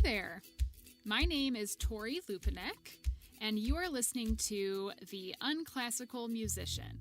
there! My name is Tori Lupinek, and you are listening to The Unclassical Musician,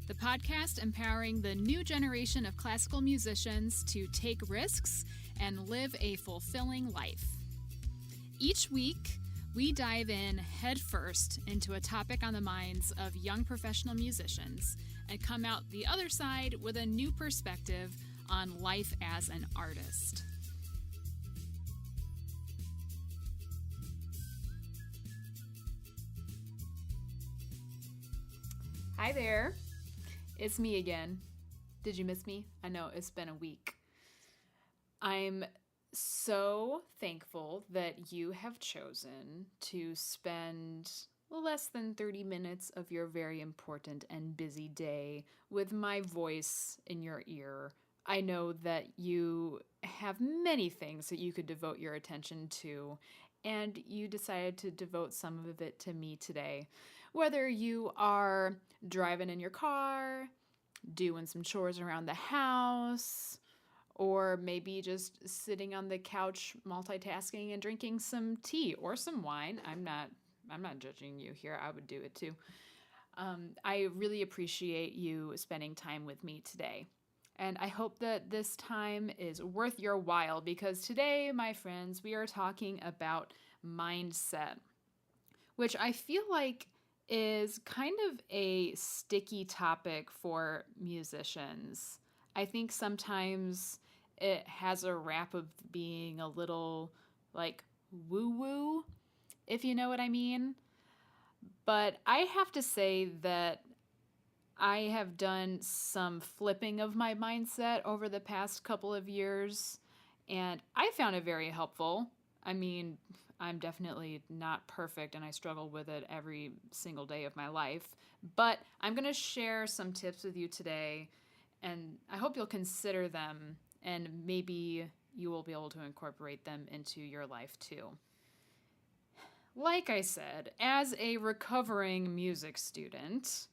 the podcast empowering the new generation of classical musicians to take risks and live a fulfilling life. Each week, we dive in headfirst into a topic on the minds of young professional musicians and come out the other side with a new perspective on life as an artist. Hi there, it's me again. Did you miss me? I know it's been a week. I'm so thankful that you have chosen to spend less than 30 minutes of your very important and busy day with my voice in your ear. I know that you have many things that you could devote your attention to, and you decided to devote some of it to me today. Whether you are driving in your car, doing some chores around the house, or maybe just sitting on the couch multitasking and drinking some tea or some wine. I'm not judging you here. I would do it too. I really appreciate you spending time with me today. And I hope that this time is worth your while, because today, my friends, we are talking about mindset, which I feel like is kind of a sticky topic for musicians. I think sometimes it has a rap of being a little like woo-woo, if you know what I mean. But I have to say that I have done some flipping of my mindset over the past couple of years, and I found it very helpful. I mean, I'm definitely not perfect, and I struggle with it every single day of my life, but I'm going to share some tips with you today, and I hope you'll consider them, and maybe you will be able to incorporate them into your life too. Like I said, as a recovering music student,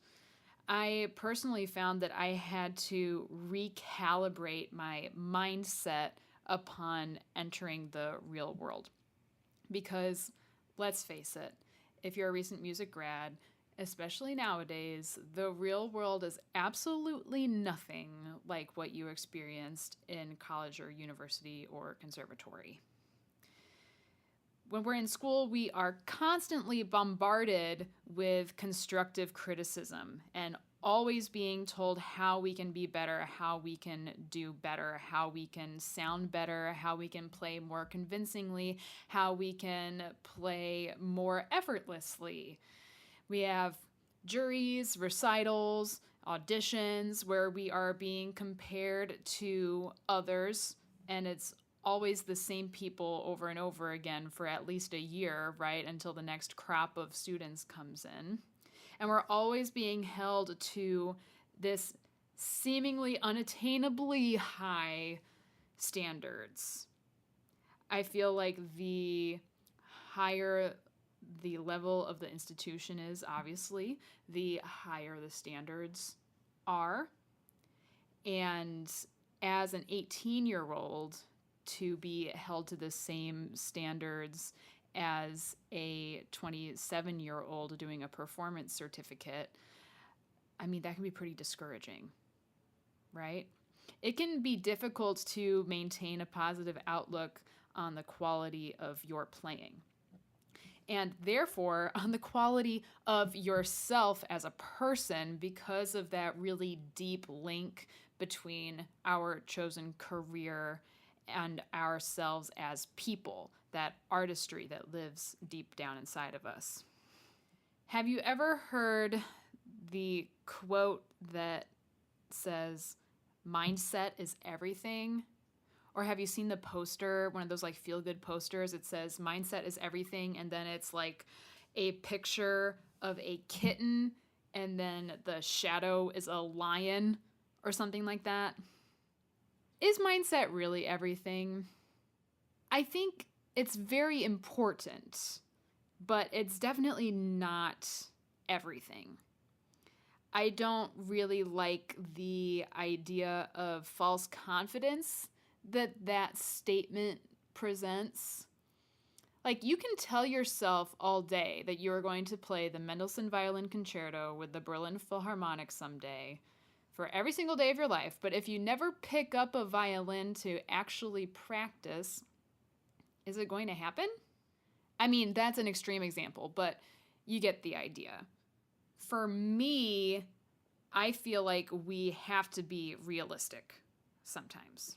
I personally found that I had to recalibrate my mindset upon entering the real world. Because, let's face it, if you're a recent music grad, especially nowadays, the real world is absolutely nothing like what you experienced in college or university or conservatory. When we're in school, we are constantly bombarded with constructive criticism and always being told how we can be better, how we can do better, how we can sound better, how we can play more convincingly, how we can play more effortlessly. We have juries, recitals, auditions where we are being compared to others, and it's always the same people over and over again for at least a year, right, until the next crop of students comes in. And we're always being held to this seemingly unattainably high standards. I feel like the higher the level of the institution is, obviously, the higher the standards are. And as an 18-year-old, to be held to the same standards as a 27-year-old doing a performance certificate, I mean, that can be pretty discouraging, right? It can be difficult to maintain a positive outlook on the quality of your playing, and therefore on the quality of yourself as a person, because of that really deep link between our chosen career and ourselves as people, that artistry that lives deep down inside of us. Have you ever heard the quote that says, mindset is everything? Or have you seen the poster, one of those like feel-good posters? It says, mindset is everything, and then it's like a picture of a kitten, and then the shadow is a lion, or something like that. Is mindset really everything? I think it's very important, but it's definitely not everything. I don't really like the idea of false confidence that statement presents. Like, you can tell yourself all day that you are going to play the Mendelssohn Violin Concerto with the Berlin Philharmonic someday for every single day of your life. But if you never pick up a violin to actually practice, is it going to happen? I mean, that's an extreme example, but you get the idea. For me, I feel like we have to be realistic sometimes.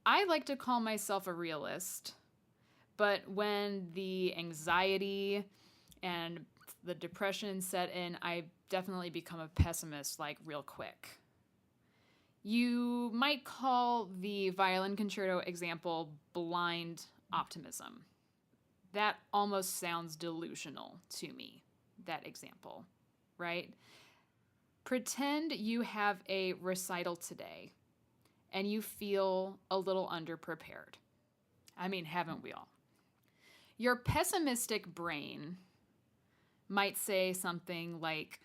I like to call myself a realist, but when the anxiety and the depression set in, I definitely become a pessimist, like, real quick. You might call the violin concerto example blind optimism. That almost sounds delusional to me, that example, right? Pretend you have a recital today and you feel a little underprepared. I mean, haven't we all? Your pessimistic brain might say something like,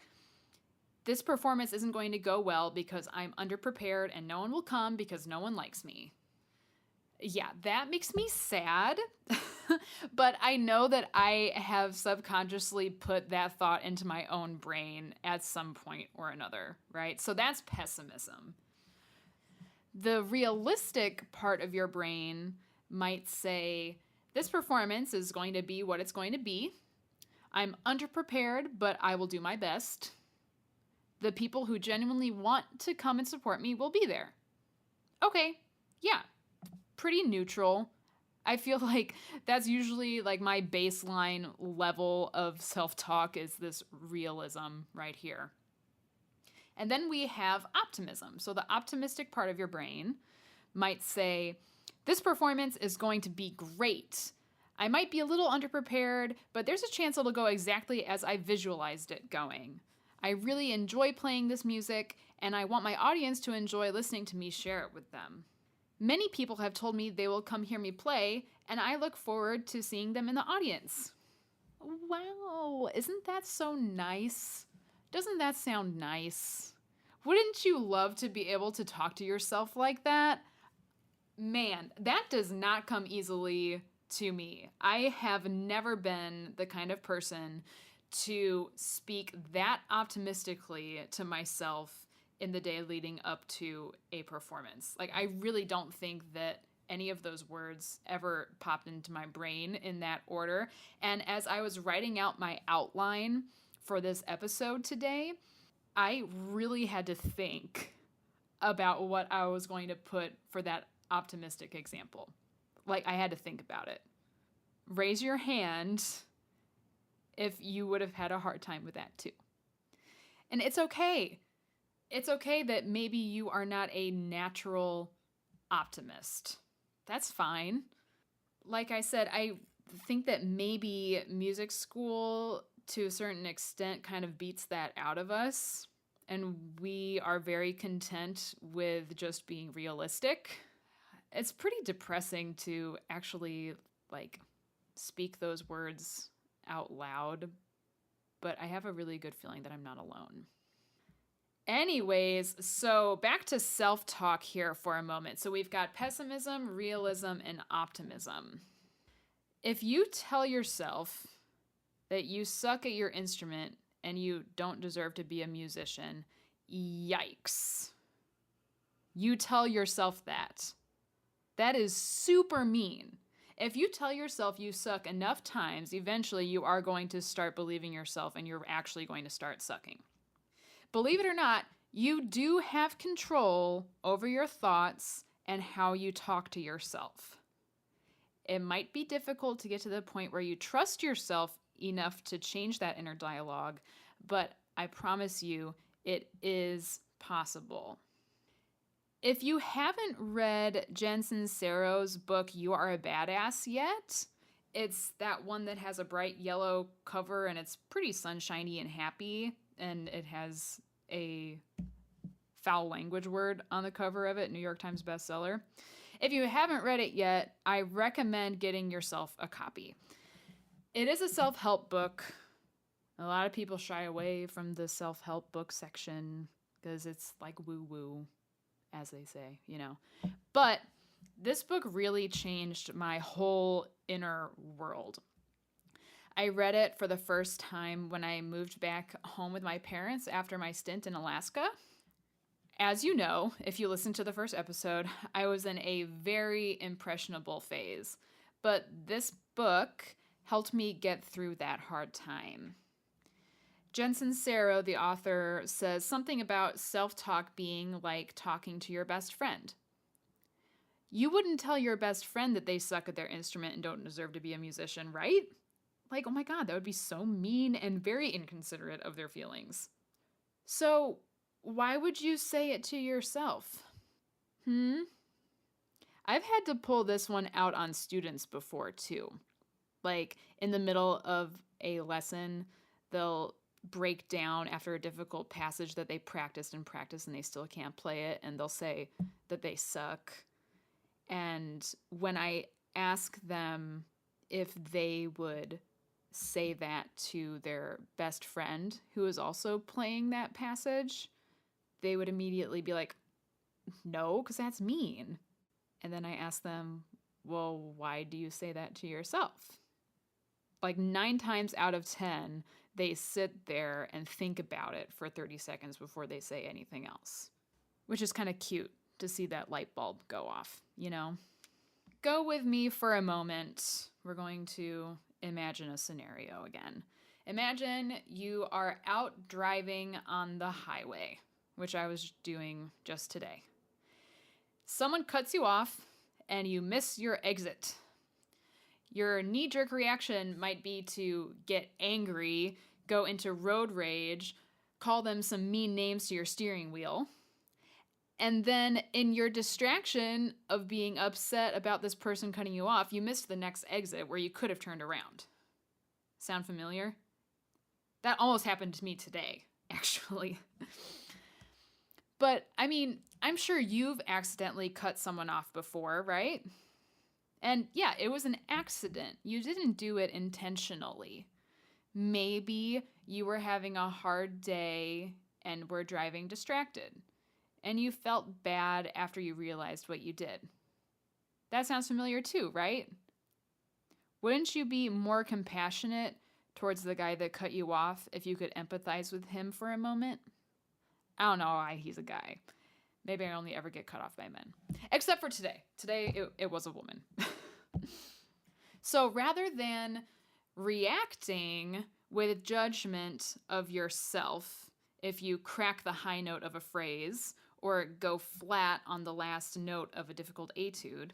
this performance isn't going to go well because I'm underprepared and no one will come because no one likes me. Yeah, that makes me sad, but I know that I have subconsciously put that thought into my own brain at some point or another, right? So that's pessimism. The realistic part of your brain might say, this performance is going to be what it's going to be. I'm underprepared, but I will do my best. The people who genuinely want to come and support me will be there. Okay, yeah. Pretty neutral. I feel like that's usually like my baseline level of self-talk is this realism right here. And then we have optimism. So the optimistic part of your brain might say, this performance is going to be great. I might be a little underprepared, but there's a chance it'll go exactly as I visualized it going. I really enjoy playing this music, and I want my audience to enjoy listening to me share it with them. Many people have told me they will come hear me play, and I look forward to seeing them in the audience. Wow, isn't that so nice? Doesn't that sound nice? Wouldn't you love to be able to talk to yourself like that? Man, that does not come easily to me. I have never been the kind of person to speak that optimistically to myself in the day leading up to a performance. Like, I really don't think that any of those words ever popped into my brain in that order. And as I was writing out my outline for this episode today, I really had to think about what I was going to put for that optimistic example. Like, I had to think about it. Raise your hand if you would have had a hard time with that too. And it's okay. It's okay that maybe you are not a natural optimist. That's fine. Like I said, I think that maybe music school to a certain extent kind of beats that out of us. And we are very content with just being realistic. It's pretty depressing to actually speak those words out loud. But I have a really good feeling that I'm not alone. Anyways, so back to self-talk here for a moment. So we've got pessimism, realism, and optimism. If you tell yourself that you suck at your instrument and you don't deserve to be a musician, yikes. You tell yourself that. That is super mean. If you tell yourself you suck enough times, eventually you are going to start believing yourself and you're actually going to start sucking. Believe it or not, you do have control over your thoughts and how you talk to yourself. It might be difficult to get to the point where you trust yourself enough to change that inner dialogue, but I promise you, it is possible. If you haven't read Jen Sincero's book, You Are a Badass yet, it's that one that has a bright yellow cover and it's pretty sunshiny and happy. And it has a foul language word on the cover of it, New York Times bestseller. If you haven't read it yet, I recommend getting yourself a copy. It is a self-help book. A lot of people shy away from the self-help book section because it's like woo-woo, as they say, you know. But This book really changed my whole inner world. I read it for the first time when I moved back home with my parents after my stint in Alaska. As you know, if you listened to the first episode, I was in a very impressionable phase. But this book helped me get through that hard time. Jen Sincero, the author, says something about self-talk being like talking to your best friend. You wouldn't tell your best friend that they suck at their instrument and don't deserve to be a musician, right? Like, oh my God, that would be so mean and very inconsiderate of their feelings. So, why would you say it to yourself? I've had to pull this one out on students before, too. Like, in the middle of a lesson, they'll break down after a difficult passage that they practiced and they still can't play it, and they'll say that they suck. And when I ask them if they would say that to their best friend who is also playing that passage, they would immediately be like, no, because that's mean. And then I ask them, well, why do you say that to yourself? Like 9 times out of 10, they sit there and think about it for 30 seconds before they say anything else, which is kind of cute to see that light bulb go off, you know? Go with me for a moment. We're going to imagine a scenario again. Imagine you are out driving on the highway, which I was doing just today. Someone cuts you off and you miss your exit. Your knee-jerk reaction might be to get angry, go into road rage, call them some mean names to your steering wheel. And then in your distraction of being upset about this person cutting you off, you missed the next exit where you could have turned around. Sound familiar? That almost happened to me today, actually. But, I mean, I'm sure you've accidentally cut someone off before, right? And yeah, it was an accident. You didn't do it intentionally. Maybe you were having a hard day and were driving distracted, and you felt bad after you realized what you did. That sounds familiar too, right? Wouldn't you be more compassionate towards the guy that cut you off if you could empathize with him for a moment? I don't know why he's a guy. Maybe I only ever get cut off by men. Except for today. Today, it was a woman. So rather than reacting with judgment of yourself if you crack the high note of a phrase or go flat on the last note of a difficult etude,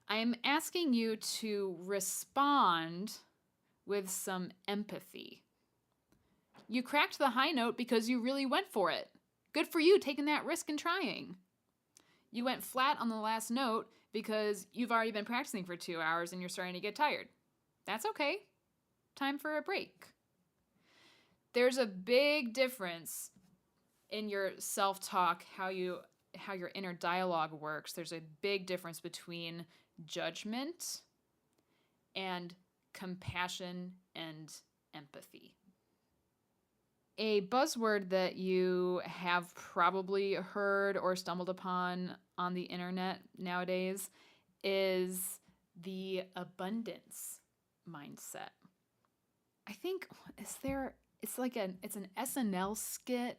I am asking you to respond with some empathy. You cracked the high note because you really went for it. Good for you taking that risk and trying. You went flat on the last note because you've already been practicing for 2 hours and you're starting to get tired. That's okay. Time for a break. There's a big difference in your self-talk, how your inner dialogue works. There's a big difference between judgment and compassion and empathy. A buzzword that you have probably heard or stumbled upon on the internet nowadays is the abundance mindset. I think, it's an SNL skit,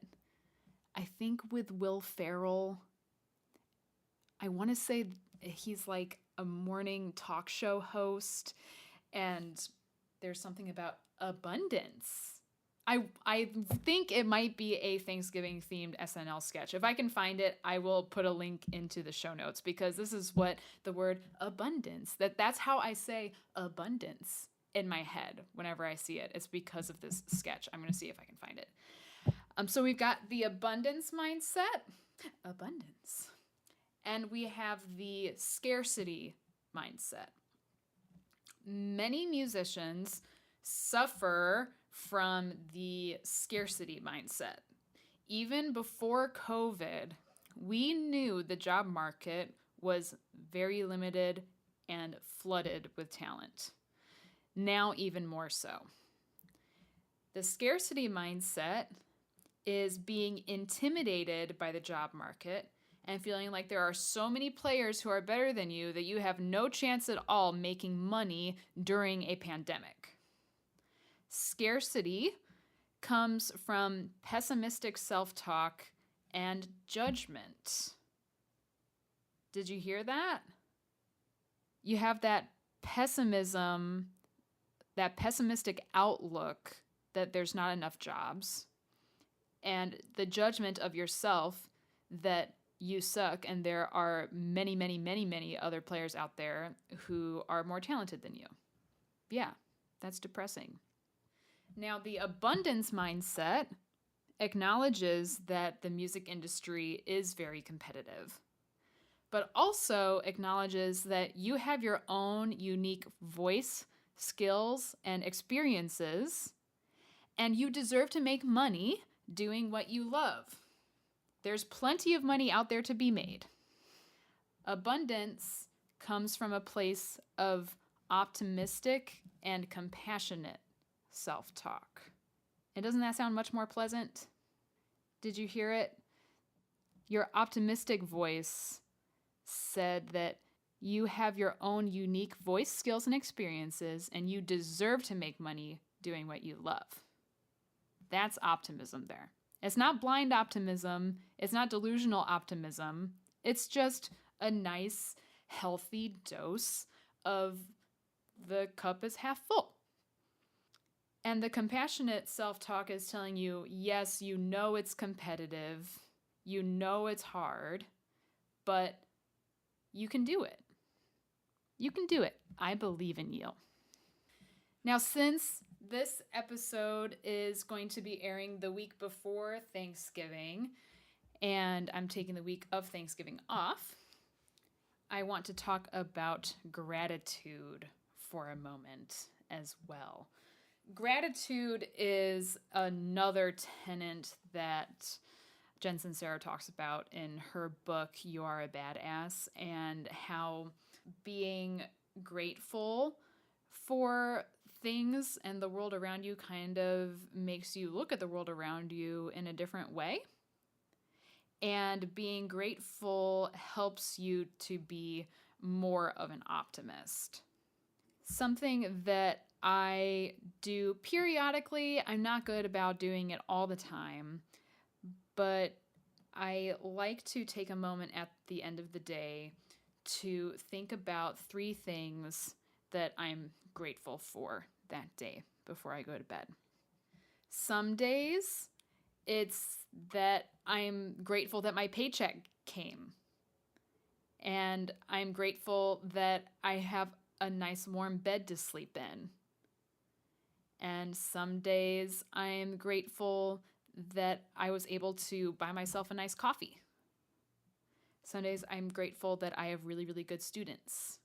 I think with Will Ferrell. I want to say he's like a morning talk show host, and there's something about abundance. I think it might be a Thanksgiving-themed SNL sketch. If I can find it, I will put a link into the show notes, because this is what the word abundance, that's how I say abundance in my head whenever I see it. It's because of this sketch. I'm going to see if I can find it. So we've got the abundance mindset, abundance, and we have the scarcity mindset. Many musicians suffer from the scarcity mindset. Even before COVID, we knew the job market was very limited and flooded with talent. Now even more so. The scarcity mindset is being intimidated by the job market and feeling like there are so many players who are better than you that you have no chance at all making money during a pandemic. Scarcity comes from pessimistic self-talk and judgment. Did you hear that? You have that pessimism, that pessimistic outlook that there's not enough jobs, and the judgment of yourself that you suck and there are many, many, many, many other players out there who are more talented than you. Yeah, that's depressing. Now, the abundance mindset acknowledges that the music industry is very competitive, but also acknowledges that you have your own unique voice, skills, and experiences, and you deserve to make money doing what you love. There's plenty of money out there to be made. Abundance comes from a place of optimistic and compassionate self-talk. And doesn't that sound much more pleasant? Did you hear it? Your optimistic voice said that you have your own unique voice, skills, and experiences, and you deserve to make money doing what you love. That's optimism there. It's not blind optimism. It's not delusional optimism. It's just a nice, healthy dose of the cup is half full. And the compassionate self-talk is telling you, yes, you know it's competitive. You know it's hard, but you can do it. You can do it. I believe in you. Now, since this episode is going to be airing the week before Thanksgiving, and I'm taking the week of Thanksgiving off, I want to talk about gratitude for a moment as well. Gratitude is another tenet that Jen Sincero talks about in her book, You Are a Badass, and how being grateful for things and the world around you kind of makes you look at the world around you in a different way. And being grateful helps you to be more of an optimist. Something that I do periodically, I'm not good about doing it all the time, but I like to take a moment at the end of the day to think about 3 things that I'm grateful for that day before I go to bed. Some days, it's that I'm grateful that my paycheck came. And I'm grateful that I have a nice warm bed to sleep in. And some days I'm grateful that I was able to buy myself a nice coffee. Some days I'm grateful that I have really, really good students.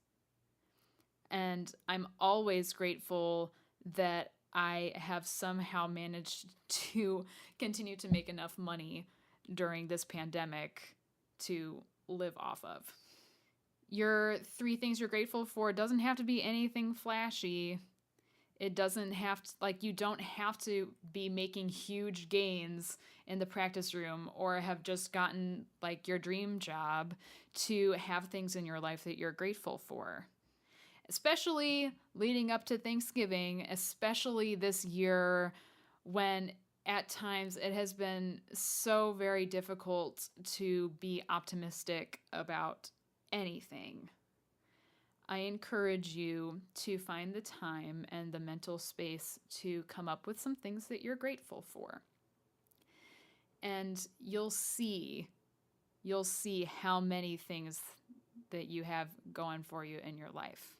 And I'm always grateful that I have somehow managed to continue to make enough money during this pandemic to live off of. Your 3 things you're grateful for doesn't have to be anything flashy. It doesn't have to, you don't have to be making huge gains in the practice room or have just gotten, your dream job to have things in your life that you're grateful for. Especially leading up to Thanksgiving, especially this year when at times it has been so very difficult to be optimistic about anything. I encourage you to find the time and the mental space to come up with some things that you're grateful for. And you'll see how many things that you have going for you in your life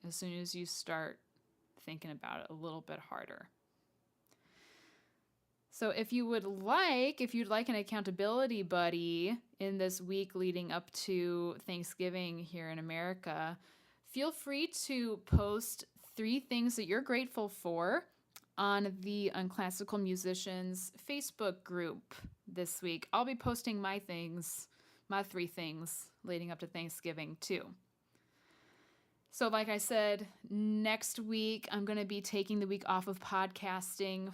as soon as you start thinking about it a little bit harder. So if you'd like an accountability buddy in this week leading up to Thanksgiving here in America, feel free to post 3 things that you're grateful for on the Unclassical Musicians Facebook group this week. I'll be posting my 3 things leading up to Thanksgiving too. So like I said, next week I'm going to be taking the week off of podcasting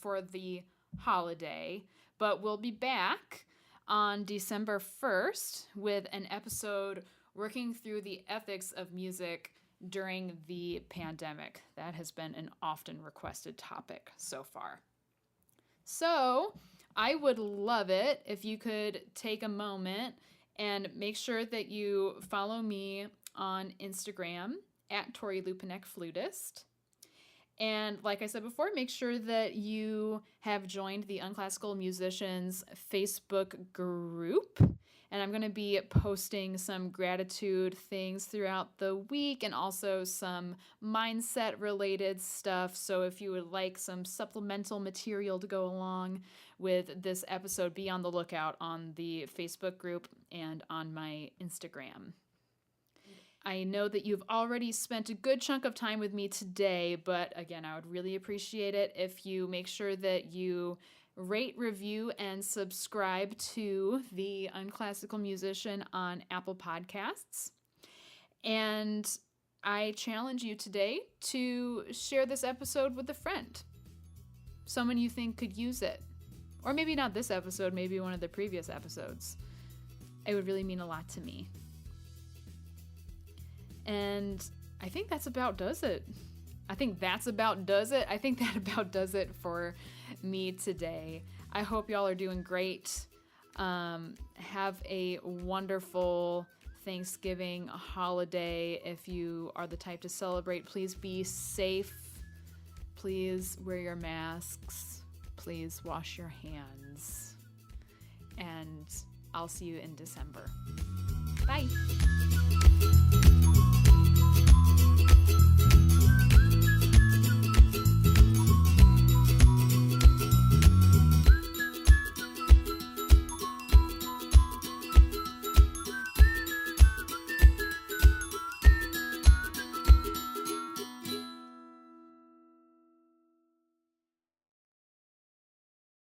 for the holiday, but we'll be back on December 1st with an episode working through the ethics of music during the pandemic. That has been an often requested topic so far. So I would love it if you could take a moment and make sure that you follow me on Instagram at Tori Lupinek Flutist. And like I said before, make sure that you have joined the Unclassical Musicians Facebook group. And I'm going to be posting some gratitude things throughout the week and also some mindset related stuff. So if you would like some supplemental material to go along with this episode, be on the lookout on the Facebook group and on my Instagram. I know that you've already spent a good chunk of time with me today, but again, I would really appreciate it if you make sure that you rate, review, and subscribe to the Unclassical Musician on Apple Podcasts. And I challenge you today to share this episode with a friend, someone you think could use it. Or maybe not this episode, maybe one of the previous episodes. It would really mean a lot to me. And I think that's about does it. I think that about does it for me today. I hope y'all are doing great. Have a wonderful Thanksgiving holiday. If you are the type to celebrate, please be safe. Please wear your masks. Please wash your hands. And I'll see you in December. Bye.